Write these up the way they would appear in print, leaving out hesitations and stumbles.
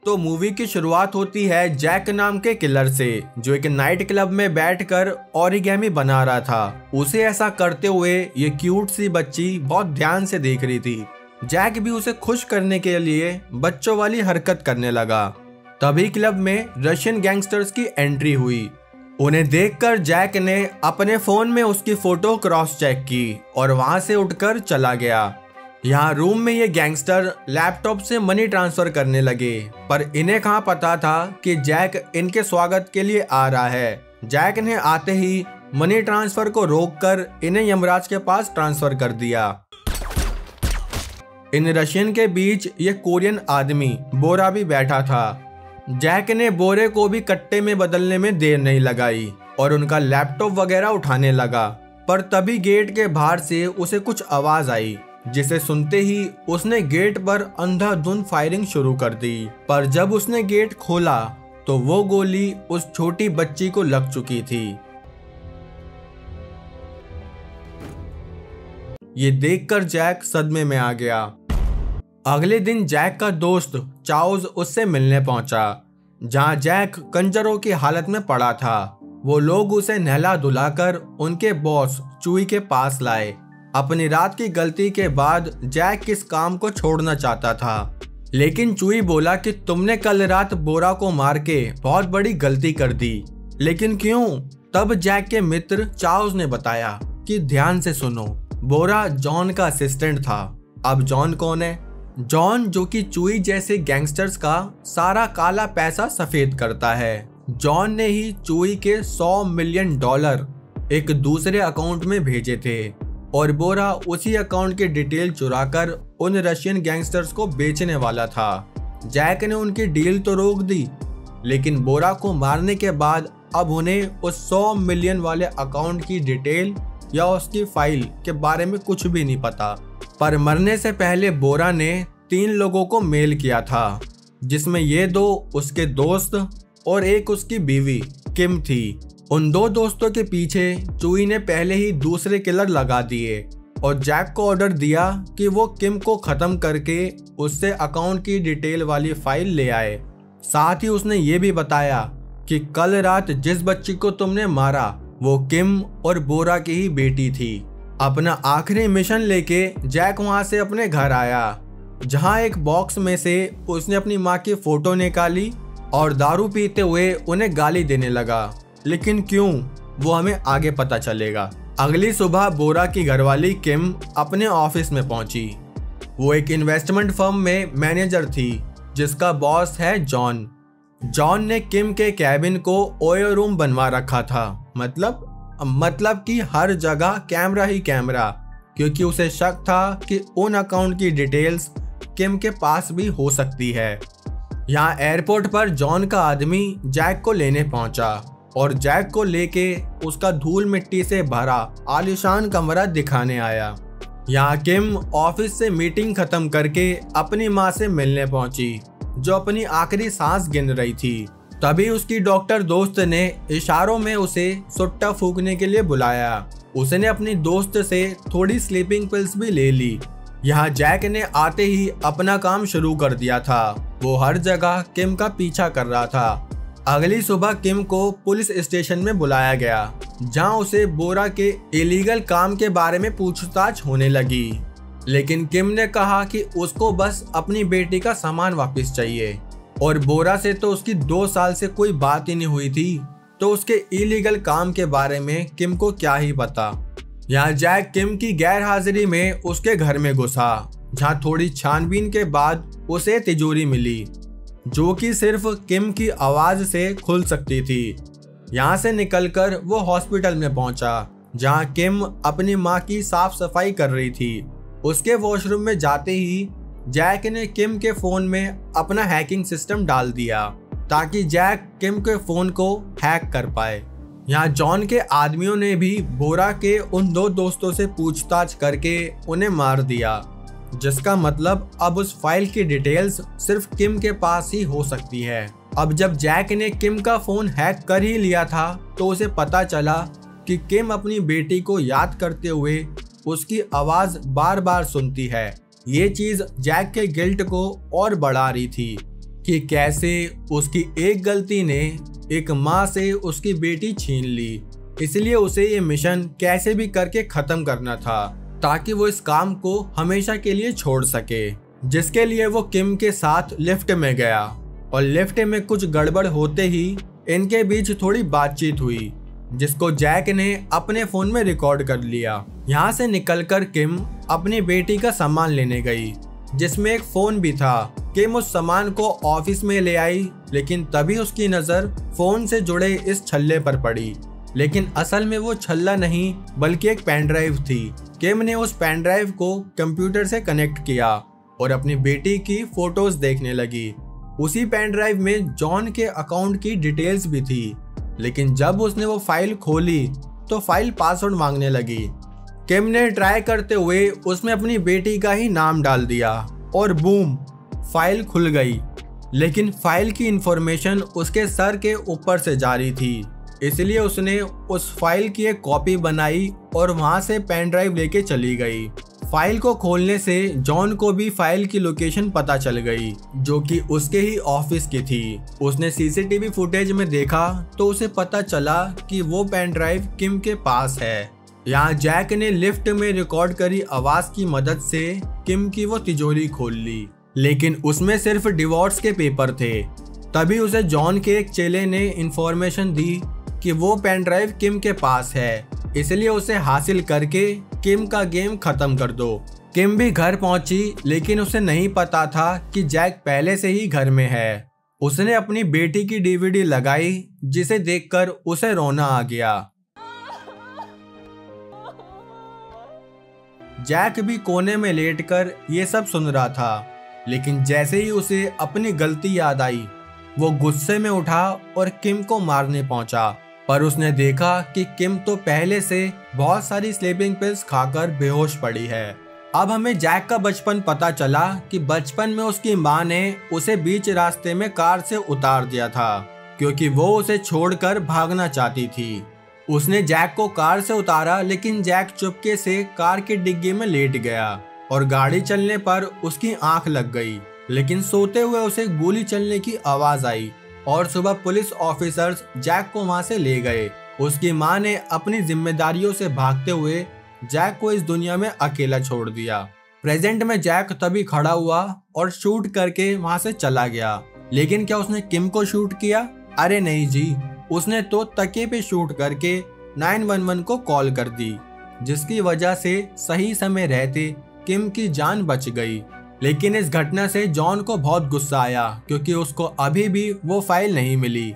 तो मूवी की शुरुआत होती है जैक नाम के किलर से, जो एक नाइट क्लब में बैठकर ओरिगेमी बना रहा था। उसे ऐसा करते हुए ये क्यूट सी बच्ची बहुत ध्यान से देख रही थी। जैक भी उसे खुश करने के लिए बच्चों वाली हरकत करने लगा। तभी क्लब में रशियन गैंगस्टर्स की एंट्री हुई। उन्हें देखकर जैक ने अपने फोन में उसकी फोटो क्रॉस चेक की और वहां से उठकर चला गया। यहाँ रूम में ये गैंगस्टर लैपटॉप से मनी ट्रांसफर करने लगे, पर इन्हें कहाँ पता था कि जैक इनके स्वागत के लिए आ रहा है। जैक ने आते ही मनी ट्रांसफर को रोककर इन्हें यमराज के पास ट्रांसफर कर दिया। इन रशियन के बीच ये कोरियन आदमी बोरा भी बैठा था। जैक ने बोरे को भी कट्टे में बदलने में देर नहीं लगाई और उनका लैपटॉप वगैरह उठाने लगा, पर तभी गेट के बाहर से उसे कुछ आवाज आई, जिसे सुनते ही उसने गेट पर अंधाधुंध फायरिंग शुरू कर दी। पर जब उसने गेट खोला तो वो गोली उस छोटी बच्ची को लग चुकी थी। ये देखकर जैक सदमे में आ गया। अगले दिन जैक का दोस्त चार्ल्स उससे मिलने पहुंचा, जहां जैक कंजरों की हालत में पड़ा था। वो लोग उसे नहला धुलाकर उनके बॉस चुई के पास लाए। अपनी रात की गलती के बाद जैक किस काम को छोड़ना चाहता था, लेकिन चुई बोला कि तुमने कल रात बोरा को मार के बहुत बड़ी गलती कर दी। लेकिन क्यों? तब जैक के मित्र चार्ल्स ने बताया कि ध्यान से सुनो, बोरा जॉन का असिस्टेंट था। अब जॉन कौन है? जॉन जो कि चुई जैसे गैंगस्टर्स का सारा काला पैसा सफेद करता है। जॉन ने ही चुई के $100 मिलियन एक दूसरे अकाउंट में भेजे थे और बोरा उसी अकाउंट के डिटेल चुराकर उन रशियन गैंगस्टर्स को बेचने वाला था। जैक ने उनकी डील तो रोक दी, लेकिन बोरा को मारने के बाद अब उन्हें उस 100 मिलियन वाले अकाउंट की डिटेल या उसकी फाइल के बारे में कुछ भी नहीं पता। पर मरने से पहले बोरा ने 3 लोगों को मेल किया था, जिसमें ये 2 उसके दोस्त और एक उसकी बीवी किम थी। उन 2 दोस्तों के पीछे चुई ने पहले ही दूसरे किलर लगा दिए और जैक को ऑर्डर दिया कि वो किम को खत्म करके उससे अकाउंट की डिटेल वाली फाइल ले आए। साथ ही उसने ये भी बताया कि कल रात जिस बच्ची को तुमने मारा वो किम और बोरा की ही बेटी थी। अपना आखिरी मिशन लेके जैक वहां से अपने घर आया, जहां एक बॉक्स में से उसने अपनी माँ की फोटो निकाली और दारू पीते हुए उन्हें गाली देने लगा। लेकिन क्यों, वो हमें आगे पता चलेगा। अगली सुबह बोरा की घरवाली किम अपने ऑफिस में पहुंची। वो एक इन्वेस्टमेंट फर्म में मैनेजर थी, जिसका बॉस है जॉन। जॉन ने किम के कैबिन को ओयो रूम बनवा रखा था, मतलब कि हर जगह कैमरा ही कैमरा, क्योंकि उसे शक था कि उन अकाउंट की डिटेल्स किम के पास भी हो सकती है। यहाँ एयरपोर्ट पर जॉन का आदमी जैक को लेने पहुंचा और जैक को लेके उसका धूल मिट्टी से भरा आलीशान कमरा दिखाने आया। यहाँ किम ऑफिस से मीटिंग खत्म करके अपनी माँ से मिलने पहुंची, जो अपनी आखिरी सांस गिन रही थी। तभी उसकी डॉक्टर दोस्त ने इशारों में उसे सुट्टा फूकने के लिए बुलाया। उसने अपनी दोस्त से थोड़ी स्लीपिंग पिल्स भी ले ली। यहाँ जैक ने आते ही अपना काम शुरू कर दिया था। वो हर जगह किम का पीछा कर रहा था। अगली सुबह किम को पुलिस स्टेशन में बुलाया गया, जहां उसे बोरा के इलीगल काम के बारे में पूछताछ होने लगी। लेकिन किम ने कहा कि उसको बस अपनी बेटी का सामान वापस चाहिए और बोरा से तो उसकी 2 साल से कोई बात ही नहीं हुई थी, तो उसके इलीगल काम के बारे में किम को क्या ही पता। यहाँ जैक किम की गैर हाजिरी में उसके घर में घुसा, जहाँ थोड़ी छानबीन के बाद उसे तिजोरी मिली, जो कि सिर्फ किम की आवाज से खुल सकती थी। यहाँ से निकलकर वो हॉस्पिटल में पहुंचा, जहाँ किम अपनी माँ की साफ सफाई कर रही थी। उसके वॉशरूम में जाते ही जैक ने किम के फोन में अपना हैकिंग सिस्टम डाल दिया, ताकि जैक किम के फोन को हैक कर पाए। यहाँ जॉन के आदमियों ने भी बोरा के उन 2 दोस्तों से पूछताछ करके उन्हें मार दिया, जिसका मतलब अब उस फाइल की डिटेल्स सिर्फ किम के पास ही हो सकती है। अब जब जैक ने किम का फोन हैक कर ही लिया था, तो उसे पता चला कि किम अपनी बेटी को याद करते हुए उसकी आवाज बार बार सुनती है। ये चीज जैक के गिल्ट को और बढ़ा रही थी, कि कैसे उसकी एक गलती ने एक माँ से उसकी बेटी छीन ली। इसलिए उसे ये मिशन कैसे भी करके खत्म करना था ताकि वो इस काम को हमेशा के लिए छोड़ सके, जिसके लिए वो किम के साथ लिफ्ट में गया और लिफ्ट में कुछ गड़बड़ होते ही इनके बीच थोड़ी बातचीत हुई, जिसको जैक ने अपने फोन में रिकॉर्ड कर लिया। यहाँ से निकलकर किम अपनी बेटी का सामान लेने गई, जिसमें एक फोन भी था। किम उस सामान को ऑफिस में ले आई, लेकिन तभी उसकी नजर फोन से जुड़े इस छल्ले पर पड़ी। लेकिन असल में वो छल्ला नहीं बल्कि एक पेन ड्राइव थी। किम ने उस पेन ड्राइव को कंप्यूटर से कनेक्ट किया और अपनी बेटी की फोटोज देखने लगी। उसी पेन ड्राइव में जॉन के अकाउंट की डिटेल्स भी थी, लेकिन जब उसने वो फाइल खोली तो फाइल पासवर्ड मांगने लगी। किम ने ट्राई करते हुए उसमें अपनी बेटी का ही नाम डाल दिया और बूम, फाइल खुल गई। लेकिन फाइल की इंफॉर्मेशन उसके सर के ऊपर से जारी थी, इसलिए उसने उस फाइल की एक कॉपी बनाई और वहां से पेन ड्राइव लेके चली गई। फाइल को खोलने से जॉन को भी फाइल की लोकेशन पता चल गई, जो कि उसके ही ऑफिस की थी। उसने सीसीटीवी फुटेज में देखा तो उसे पता चला कि वो पेन ड्राइव किम के पास है। यहाँ जैक ने लिफ्ट में रिकॉर्ड करी आवाज की मदद से किम की वो तिजोरी खोल ली, लेकिन उसमें सिर्फ डिवोर्स के पेपर थे। तभी उसे जॉन के एक चेले ने इंफॉर्मेशन दी कि वो पेन ड्राइव किम के पास है, इसलिए उसे हासिल करके किम का गेम खत्म कर दो। किम भी घर पहुंची, लेकिन उसे नहीं पता था कि जैक पहले से ही घर में है। उसने अपनी बेटी की डीवीडी लगाई, जिसे देखकर उसे रोना आ गया। जैक भी कोने में लेटकर ये सब सुन रहा था, लेकिन जैसे ही उसे अपनी गलती याद आई, वो गुस्से में उठा और किम को मारने पहुंचा। पर उसने देखा कि किम तो पहले से बहुत सारी स्लीपिंग पिल्स खाकर बेहोश पड़ी है। अब हमें जैक का बचपन पता चला कि बचपन में उसकी माँ ने उसे बीच रास्ते में कार से उतार दिया था, क्योंकि वो उसे छोड़कर भागना चाहती थी। उसने जैक को कार से उतारा, लेकिन जैक चुपके से कार की डिग्गी में लेट गया और गाड़ी चलने पर उसकी आंख लग गई। लेकिन सोते हुए उसे गोली चलने की आवाज आई और सुबह पुलिस ऑफिसर्स जैक को वहां से ले गए। उसकी माँ ने अपनी जिम्मेदारियों से भागते हुए जैक को इस दुनिया में अकेला छोड़ दिया। प्रेजेंट में जैक तभी खड़ा हुआ और शूट करके वहां से चला गया। लेकिन क्या उसने किम को शूट किया? अरे नहीं जी, उसने तो तकिए पे शूट करके 911 को कॉल कर दी, जिसकी वजह से सही समय रहते किम की जान बच गई। लेकिन इस घटना से जॉन को बहुत गुस्सा आया, क्योंकि उसको अभी भी वो फाइल नहीं मिली।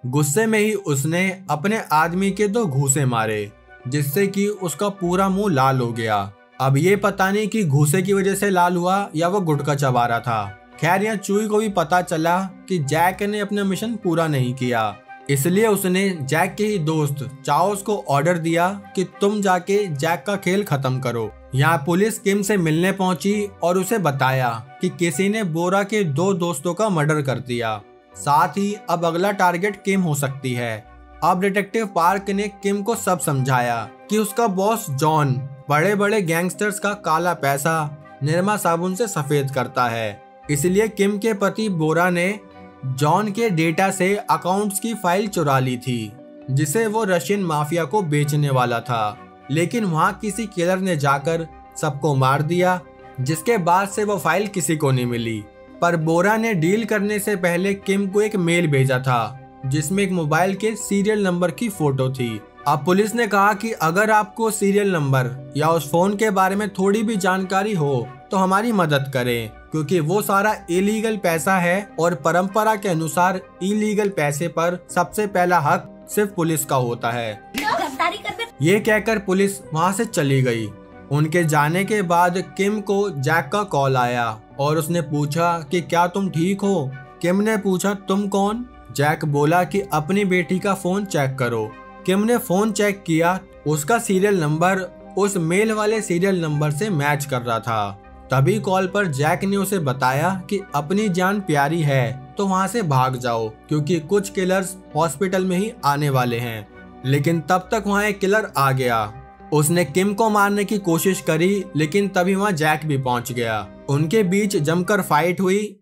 गुस्से में ही उसने अपने आदमी के 2 घूंसे मारे, जिससे कि उसका पूरा मुंह लाल हो गया। अब ये पता नहीं कि घूंसे की वजह से लाल हुआ या वो गुटखा चबा रहा था। खैर, यहाँ चूई को भी पता चला कि जैक ने अपना मिशन पूरा नहीं किया, इसलिए उसने जैक के ही दोस्त चाओस को ऑर्डर दिया कि तुम जाके जैक का खेल खत्म करो। यहाँ पुलिस किम से मिलने पहुंची और उसे बताया कि किसी ने बोरा के 2 दोस्तों का मर्डर कर दिया, साथ ही अब अगला टारगेट किम हो सकती है। अब डिटेक्टिव पार्क ने किम को सब समझाया कि उसका बॉस जॉन बड़े बड़े गैंगस्टर्स का काला पैसा निरमा साबुन से सफेद करता है, इसलिए किम के पति बोरा ने जॉन के डेटा से अकाउंट्स की फाइल चुरा ली थी, जिसे वो रशियन माफिया को बेचने वाला था। लेकिन वहां किसी किलर ने जाकर सबको मार दिया, जिसके बाद से वो फाइल किसी को नहीं मिली। पर बोरा ने डील करने से पहले किम को एक मेल भेजा था, जिसमें एक मोबाइल के सीरियल नंबर की फोटो थी। अब पुलिस ने कहा कि अगर आपको सीरियल नंबर या उस फोन के बारे में थोड़ी भी जानकारी हो तो हमारी मदद करें, क्योंकि वो सारा इलीगल पैसा है और परंपरा के अनुसार इलीगल पैसे पर सबसे पहला हक सिर्फ पुलिस का होता है। ये कहकर पुलिस वहां से चली गई। उनके जाने के बाद किम को जैक का कॉल आया और उसने पूछा कि क्या तुम ठीक हो? किम ने पूछा, तुम कौन? जैक बोला कि अपनी बेटी का फोन चेक करो। किम ने फोन चेक किया, उसका सीरियल नंबर उस मेल वाले सीरियल नंबर से मैच कर रहा था। तभी कॉल पर जैक ने उसे बताया कि अपनी जान प्यारी है तो वहां से भाग जाओ, क्योंकि कुछ किलर्स हॉस्पिटल में ही आने वाले हैं। लेकिन तब तक वहां एक किलर आ गया। उसने किम को मारने की कोशिश करी, लेकिन तभी वहां जैक भी पहुंच गया। उनके बीच जमकर फाइट हुई।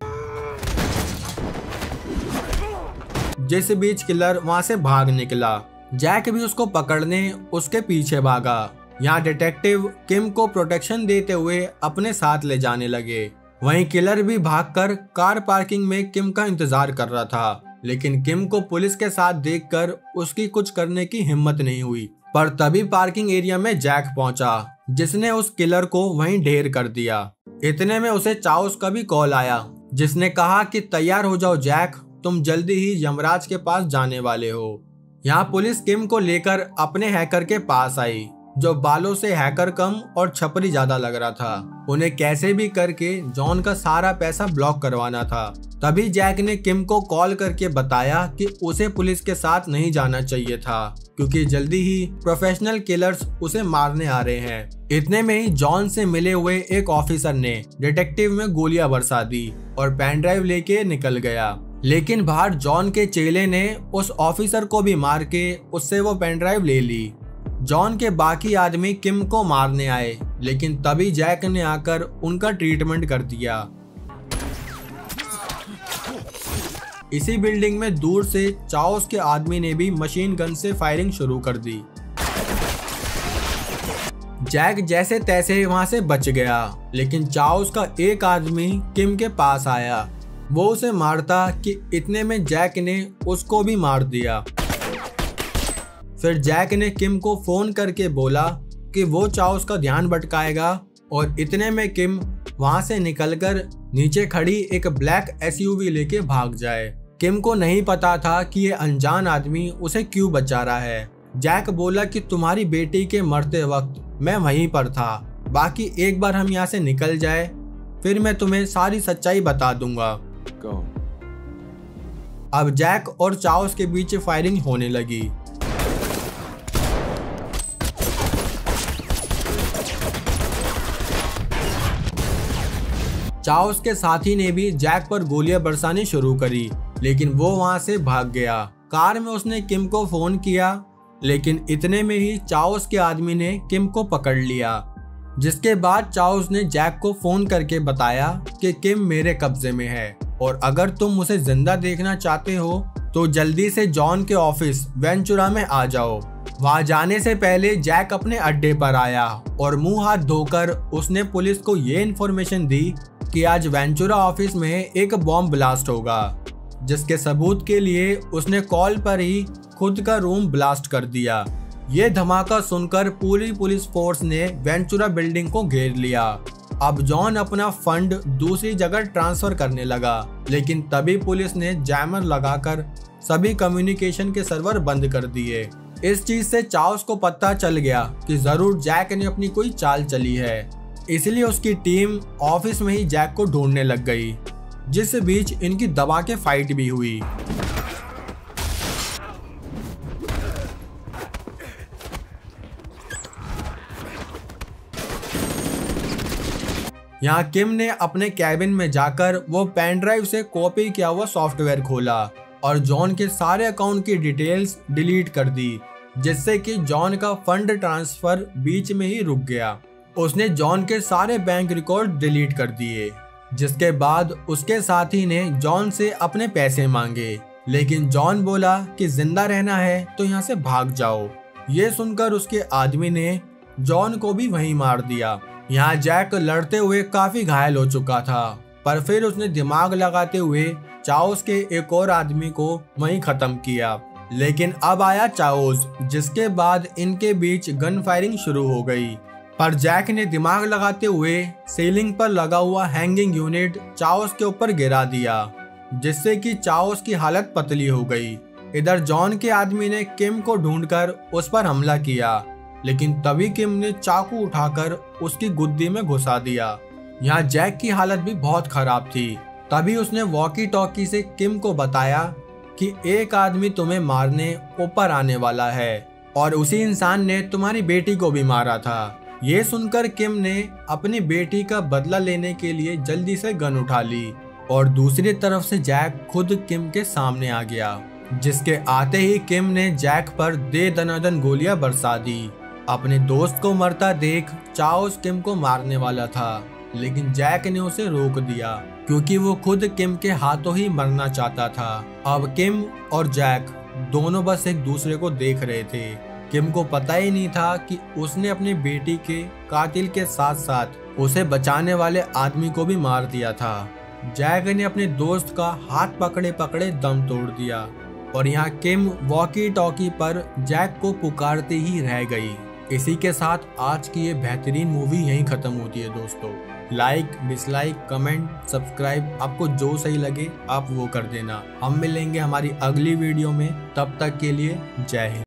जिस बीच किलर वहां से भाग निकला। जैक भी उसको पकड़ने उसके पीछे भागा। यहाँ डिटेक्टिव किम को प्रोटेक्शन देते हुए अपने साथ ले जाने लगे। वहीं किलर भी भागकर कार पार्किंग में किम का इंतजार कर रहा था, लेकिन किम को पुलिस के साथ देखकर उसकी कुछ करने की हिम्मत नहीं हुई। पर तभी पार्किंग एरिया में जैक पहुंचा, जिसने उस किलर को वहीं ढेर कर दिया। इतने में उसे चाओस का भी कॉल आया, जिसने कहा कि तैयार हो जाओ जैक, तुम जल्दी ही यमराज के पास जाने वाले हो। यहाँ पुलिस किम को लेकर अपने हैकर के पास आई, जो बालों से हैकर कम और छपरी ज्यादा लग रहा था। उन्हें कैसे भी करके जॉन का सारा पैसा ब्लॉक करवाना था। तभी जैक ने किम को कॉल करके बताया कि उसे पुलिस के साथ नहीं जाना चाहिए था, क्योंकि जल्दी ही प्रोफेशनल किलर्स उसे मारने आ रहे हैं। इतने में ही जॉन से मिले हुए एक ऑफिसर ने डिटेक्टिव में गोलियां बरसा दी और पेन ड्राइव लेके निकल गया। लेकिन बाहर जॉन के चेले ने उस ऑफिसर को भी मार के उससे वो पेन ड्राइव ले ली। जॉन के बाकी आदमी किम को मारने आए, लेकिन तभी जैक ने आकर उनका ट्रीटमेंट कर दिया। इसी बिल्डिंग में दूर से चाओस के आदमी ने भी मशीन गन से फायरिंग शुरू कर दी। जैक जैसे तैसे वहां से बच गया, लेकिन चाओस का एक आदमी किम के पास आया। वो उसे मारता कि इतने में जैक ने उसको भी मार दिया। फिर जैक ने किम को फोन करके बोला कि वो चाओस का ध्यान भटकाएगा, और इतने में किम वहां से निकलकर नीचे खड़ी एक ब्लैक एसयूवी लेके भाग जाए। किम को नहीं पता था कि ये अनजान आदमी उसे क्यों बचा रहा है। जैक बोला कि तुम्हारी बेटी के मरते वक्त मैं वहीं पर था, बाकी एक बार हम यहाँ से निकल जाए फिर मैं तुम्हें सारी सच्चाई बता दूंगा। अब जैक और चाओस के बीच फायरिंग होने लगी। चाओस के साथी ने भी जैक पर गोलियां बरसानी शुरू करी, लेकिन वो वहां से भाग गया। कार में उसने किम को फोन किया, लेकिन इतने में ही चाओस के आदमी ने किम को पकड़ लिया। जिसके बाद चाओस ने जैक को फोन करके बताया कि किम मेरे कब्जे में है, और अगर तुम उसे जिंदा देखना चाहते हो तो जल्दी से जॉन के ऑफिस वेंचुरा में आ जाओ। वहां जाने से पहले जैक अपने अड्डे पर आया और मुंह हाथ धोकर उसने पुलिस को ये इन्फॉर्मेशन दी कि आज वेंचुरा ऑफिस में एक बॉम्ब ब्लास्ट होगा, जिसके सबूत के लिए उसने कॉल पर ही खुद का रूम ब्लास्ट कर दिया। ये धमाका सुनकर पूरी पुलिस फोर्स ने वेंचुरा बिल्डिंग को घेर लिया। अब जॉन अपना फंड दूसरी जगह ट्रांसफर करने लगा, लेकिन तभी पुलिस ने जैमर लगाकर सभी कम्युनिकेशन के सर्वर बंद कर दिए। इस चीज से चाओस को पता चल गया कि जरूर जैक ने अपनी कोई चाल चली है, इसलिए उसकी टीम ऑफिस में ही जैक को ढूंढने लग गई, जिस बीच इनकी दबा के फाइट भी हुई। यहाँ किम ने अपने कैबिन में जाकर वो पेन ड्राइव से कॉपी किया हुआ सॉफ्टवेयर खोला और जॉन के सारे अकाउंट की डिटेल्स डिलीट कर दी, जिससे कि जॉन का फंड ट्रांसफर बीच में ही रुक गया। उसने जॉन के सारे बैंक रिकॉर्ड डिलीट कर दिए, जिसके बाद उसके साथी ने जॉन से अपने पैसे मांगे, लेकिन जॉन बोला कि जिंदा रहना है तो यहाँ से भाग जाओ। ये सुनकर उसके आदमी ने जॉन को भी वहीं मार दिया। यहाँ जैक लड़ते हुए काफी घायल हो चुका था, पर फिर उसने दिमाग लगाते हुए चाओस के एक और आदमी को वहीं खत्म किया। लेकिन अब आया चाओस, जिसके बाद इनके बीच गन फायरिंग शुरू हो गई। पर जैक ने दिमाग लगाते हुए सीलिंग पर लगा हुआ हैंगिंग यूनिट चाओस के ऊपर गिरा दिया, जिससे कि चाओस की हालत पतली हो गई। इधर जॉन के आदमी ने किम को ढूंढकर उस पर हमला किया, लेकिन तभी किम ने चाकू उठाकर उसकी गुद्दी में घुसा दिया। यहाँ जैक की हालत भी बहुत खराब थी। तभी उसने वॉकी टॉकी से किम को बताया कि एक आदमी तुम्हें मारने ऊपर आने वाला है, और उसी इंसान ने तुम्हारी बेटी को भी मारा था। ये सुनकर किम ने अपनी बेटी का बदला लेने के लिए जल्दी से गन उठा ली, और दूसरी तरफ से जैक खुद किम के सामने आ गया, जिसके आते ही किम ने जैक पर दे दनादन गोलियां बरसा दी। अपने दोस्त को मरता देख चाओस किम को मारने वाला था, लेकिन जैक ने उसे रोक दिया। क्योंकि वो खुद किम के हाथों ही मरना चाहता था। अब किम और जैक दोनों बस एक दूसरे को देख रहे थे। किम को पता ही नहीं था कि उसने अपनी बेटी के कातिल के साथ साथ उसे बचाने वाले आदमी को भी मार दिया था। जैक ने अपने दोस्त का हाथ पकड़े पकड़े दम तोड़ दिया और यहाँ किम वॉकी टॉकी पर जैक को पुकारते ही रह गई। इसी के साथ आज की ये बेहतरीन मूवी यहीं खत्म होती है दोस्तों। लाइक, डिसलाइक, कमेंट, सब्सक्राइब आपको जो सही लगे आप वो कर देना। हम मिलेंगे हमारी अगली वीडियो में, तब तक के लिए जय हिंद।